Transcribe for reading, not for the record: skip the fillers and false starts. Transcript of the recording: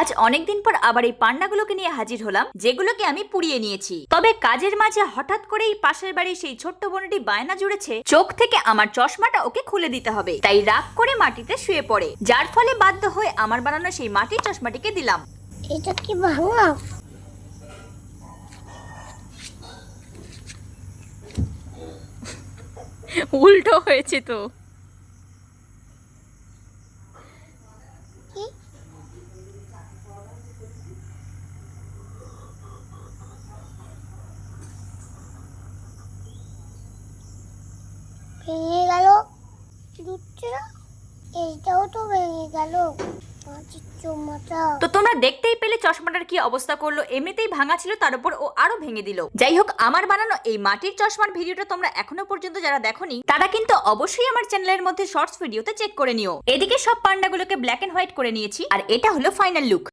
আজ অনেকদিন পর আবার এই পান্নাগুলোকে নিয়ে হাজির হলাম, যেগুলোকে আমি পুড়িয়ে নিয়েছি। তবে কাজের মাঝে হঠাৎ করেই পাশের বাড়ির সেই ছোট্ট বোনটি বায়না জুড়েছে চোখ থেকে আমার চশমাটা ওকে খুলে দিতে হবে। তাই রাগ করে মাটিতে শুয়ে পড়ে, যার ফলে বাধ্য হয়ে আমার বানানো সেই মাটির চশমাটিকে দিলাম। এটা কি ভাঙা? উল্টো হয়েছে তো। কি ভেঙে গেল? দুধটা এইটাও তো ভেঙে গেল। মাটির চশমাটা তো তোমরা দেখতেই পেলে চশমাটার কি অবস্থা করলো। এমনিতেই ভাঙা ছিল, তার উপর ও আরো ভেঙে দিল। যাই হোক, আমার বানানো এই মাটির চশমার ভিডিওটা তোমরা এখনো পর্যন্ত যারা দেখোনি তারা কিন্তু অবশ্যই আমার চ্যানেলের মধ্যে শর্টস ভিডিওতে চেক করে নিও। এদিকে সব পান্ডাগুলোকে ব্ল্যাক এন্ড হোয়াইট করে নিয়েছি, আর এটা হলো ফাইনাল লুক।